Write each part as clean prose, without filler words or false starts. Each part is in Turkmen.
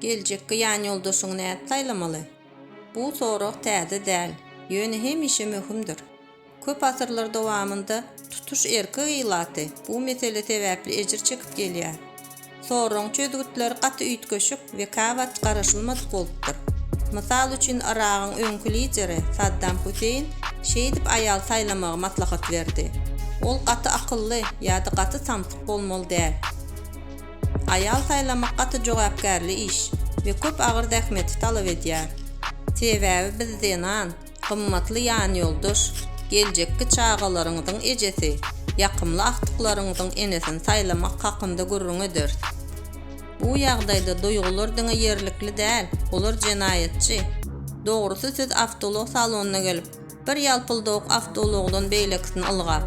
Gelecekki ýan ýoldaşyňy näde taýlamaly? Bu soraq täze däl, ýöne hemişe möhümdir. Köp asyrlar dowamında tutuş erki gylaty bu mesele sebäpli ejir çekip gelýär. Soraň çözgütleri gaty üýtgeşik we kawat garaşylmady bolupdyr. Mysal üçin Iragyň öňkü lideri Saddam Huseyn şeýdip aýal taýlamagy maslahat berdi. Ol gaty akylly ýa-da gaty samtyk bolmaly däl. Aýal taýlamak gaty jogapkärli iş we köp agyr zähmet talap edýär. Sebäbi bizdenan gymmatly ýan ýoldaş, geljekki çağalaryňyzyň ejesi, ýakymly aktyklaryňyzyň enesini taýlamak hakynda gurrungydyr. Bu ýagdaýda duýgular diňe ýerlikli däl, olar jenaýetçi. Dogrusy siz avtolog salonuna gelip, bir ýalpyldok avtologdan beýleksin algap.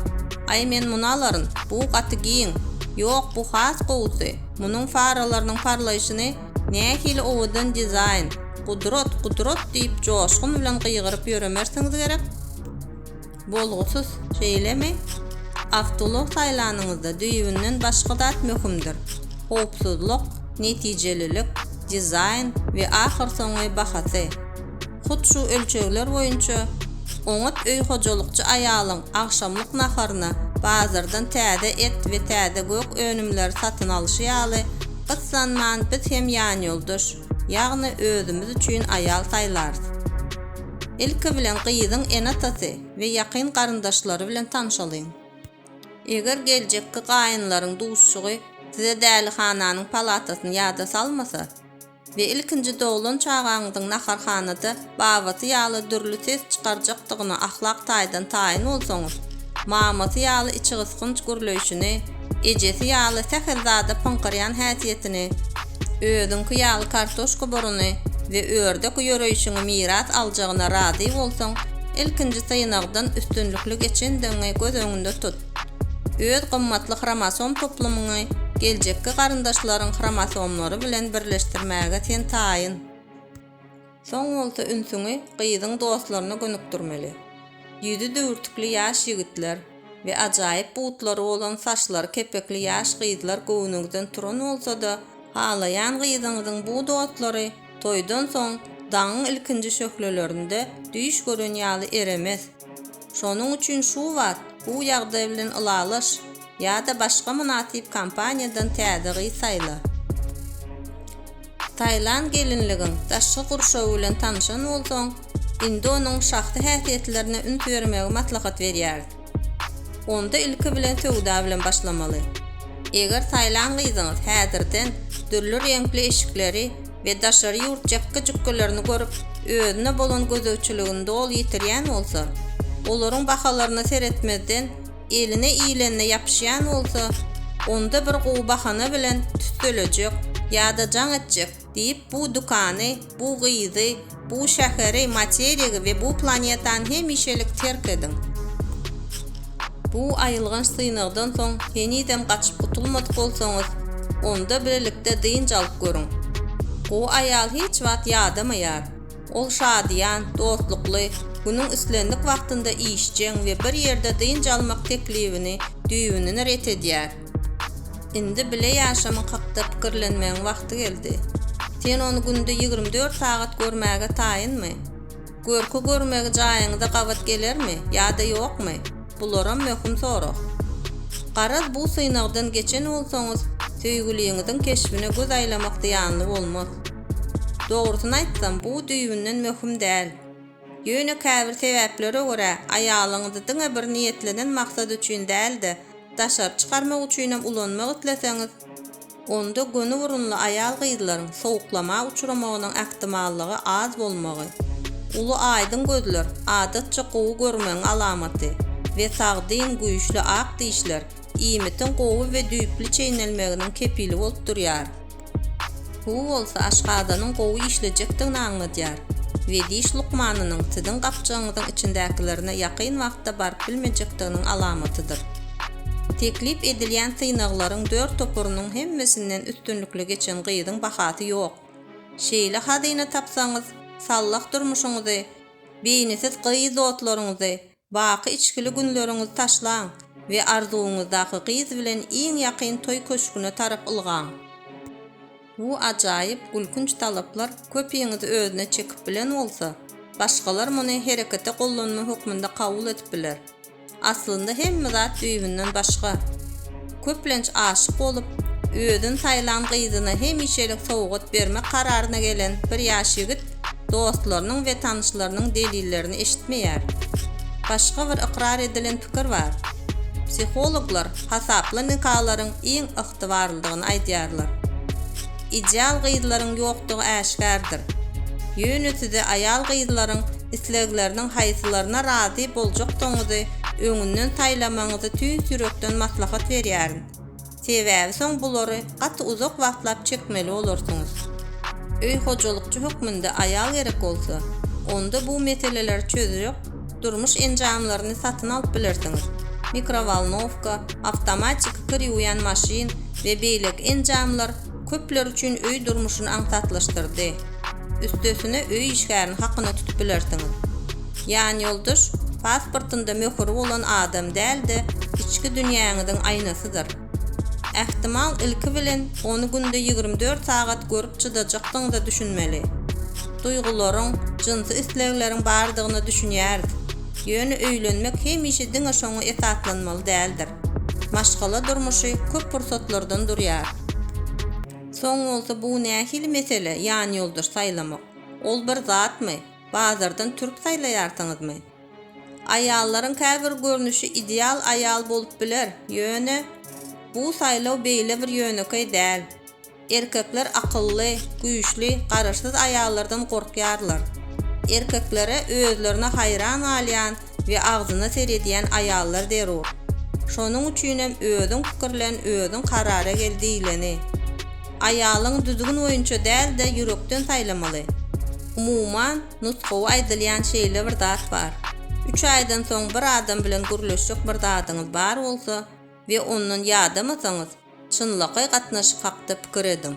Ay men muny alaryn, bu gaty giň. Ýok, bu has gowsy. Munyň faralarynyň parlaýyşyny nähili owadan dizayn, gudrat diýip joşgun bilen gyýgyryp ýöremersiňiz gerek. Bolgusuz şeýlemi? Avtolog taýlanyňyzda düýbünden başga zat möhümdir. Howpsuzlyk, netijelilik, dizayn we ahir soňy bahasy. Hut şu ölçegler boýunça oňat öý hojalykçy aýalyň akşamlyk naharyna bazardan täze et we täze gök önümler satyn alyşy ýaly gyssanman biz hem ýan ýoldaş, ýagny özümiz üçin aýal taýlarys. Ilki bilen gyýdyň enatasy we ýakyn garyndaşlary bilen tanışalyň. Eger geljekki gaýynlaryň duşşugy size dälixananyň palatasyny ýada salmasa we ilkinji doglan çağaňyzyň naharhanada babasy ýaly dürli ses çykarjakdygyny ahlak taýdan taýyn bolsaňyz, mamasy ýaly içi gysgynç gürleýşini, ejesi ýaly sehirzada pynqyryan häsiýetini, özüňki ýaly kartoşka boruny we ördek ýöreýişini miras aljagyna razy bolsaň, ilkinji syýnagdan üstünlükli geçendiňi göz öňünde tut. Öz gymmatly kromosom toplamyny geljekki garyndaşlaryň kromosomlary bilen birleşdirmäge sen taýyn. Soň bolsa ünsüňi gyýdyň dostlaryna gönükdirmeli. Ýüzi döwürtükli ýaş ýigitler we ajaýyp butlary bolan saçlary kepekli ýaş gyzlar göwnüňden turan bolsa-da, halaýan gyzyňyzyň bu dostlary toýdan soň daňyň ilkinji şöhlelerinde düýüş gören ýaly eremes. Şonuň üçin şu wagt bu ýagdaý bilen ylalaş ýa-da başga munasyp kampaniýadan täze gyz saýla. Taýlan gelinligiň daşky gurşawy bilen tanışan bolsaň, indi onuň şahsy häsiýetlerine ün bermegi maslahat berýär. Onda ilki bilen söwda bilen başlamaly. Eger taýlan gyzyňyz häzirden dürli reňkli eşikleri we daşary ýurtjakka jükkelerini görüp, özüne bolan gözöçüligini dol ýitirýän bolsa, olaryň bahalaryna seretmezden eline iýlenine ýapyşýan bolsa, onda bir gowy bahana bilen tüstelejek ýa-da jaň etjek diýip bu dukany, bu gyzy, bu şäheri, materiýagy we bu planetany hemişelik terk edin. Bu aýylgan syynagdan soň henidem gaçyp gutulmadyk bolsaňyz, onda birlikde dynç alyp görüň. Bu aýal hiç wagt ýadamaýar. Ol şadyan, dostlukly, günüň üstlendik wagtynda işjeň we bir ýerde dynç almak teklifini düýbünden ret edýär. Indi bile ýaşamyň hakda pikirlenmegiň wagty geldi. Sen onu günde 24 sagat görmäge taýynmy? Görkü görmegi jaýyňyza gawat gelermi ýa-da ýokmy? Bularam möhüm sorak. Garaz bu syynagdan geçen bolsaňyz, söýgüliňiziň keşbine göz aýlamak diýanly bolmaz. Dogrusyny aýtsam, bu düýbünden möhüm däl. Ýöne käbir sebäplere görä aýalyňyzy diňe bir niýetlenen maksat üçin däldi, daşar çykarmak üçin ulanmak itleseňiz, onda göni burunly aýal gyzlaryň sowuklama uçuramagynyň ähtimallygy az bolmagy, uly aýdyn gözler adatça gowy görmeň alamaty we sagdyn güýçli ak diýişler iýmitin gowy we düýpli çeýnelmeginiň kepili bolup durýar. Bu bolsa aşgadanyň gowy işlejekdigini aňladýar we diş lukmanynyň tidin gapçagynyň içindäkilerine ýakyn wagtda baryp bilmejekdiginiň alamatydyr. Teklip edilýän syynaglaryň 4 topurunyň hemmesinden üstünlükli geçen gyzyň bahasy ýok. Şeýle hadyna tapsaňyz, sallak durmuşuňyzy, beýnesiz gyz otlaryňyzy, baky içkili günleriňizi taşlaň we arzuwuňyzdaky gyz bilen iň ýakyn toý köşküne tarap ylgaň. Bu ajaýyp gülkünç talaplar köpüňizi özüne çekip bilen bolsa, başgalar muny herekete gollanma hukmunda kabul etip biler. Aslında hemme zat düýbünden başga. Köplenç aşyk bolup, özün saýlan gyzyna hemişelik sowgat bermek kararyna gelen bir ýaş ýigit dostlarynyň we tanyşlarynyň delillerini eşitmeýär. Başga bir ikrar edilen pikir bar. Psikologlar hasaply nikahalaryň iň ygtybarlydygyny aýdýarlar. İdeal gyzlaryň ýokdugy äşgardyr. Ýöneçide aýal gyzlaryň islegleriniň haýsylaryna razy boljak toňuzy öňünden taýlamaňyzy tüýs ýürekden maslahat berýärin. Sebäbi soň bulary gaty uzak wagtlap çekmeli bolarsyňyz. Öý hojulukçy hukmunda aýal gerek bolsa, onda bu meseleler çözüjek durmuş enjamlaryny satyn alyp bilersiňiz. Mikrovalnovka, avtomatik kir ýuwan maşin we beýlek enjamlar köpler üçin öý durmuşyny aňsatlaşdyrdy. Üstesine öý işgärini hakyna tutup bilersiňiz. Ýani ýoldaş, pasportynda möhür bolan adam däl-de içki dünýäňiziň aýnasydyr. Ähtimal ilki bilen onu günde 24 sagat görüp çydajakdyňyzy düşünmeli. Duýgularyň, jynsy islegleriň bardygyny düşünýärdi. Ýöne öýlenmek hemişe diňe şoňa esaslanmaly däldir. Maşgala durmuşy köp pursatlardan durýar. Soň bolsa bu nähili mesele, ýani ýoldaş saýlamak. Ol bir zatmy? Bazardan türk saýlaýarsyňyzmy? Aýallaryň käbir görnüşi ideal aýal bolup biler. Ýöne bu saýlaw beýle bir ýönekay däl. Erkekler akylly, güýçli, garaşsyz aýallardan gorkýarlar. Erkeklere özlerine hayran alyan ve ağzına serediyen ayallar derur. Şonun üçin hem özün pikirlen özün karara geldiýleni. Ayalyň düzgün oýunça däl de ýürekden saýlamaly. Umuman nutgawy aýdylýan şeýle bir zat bar. 3 aýdan soň bir adam bilen gürleşjek bir zadyňyz bar bolsa we ondan ýadamasaňyz, çynlaky gatnaşyp hakda pikir edin.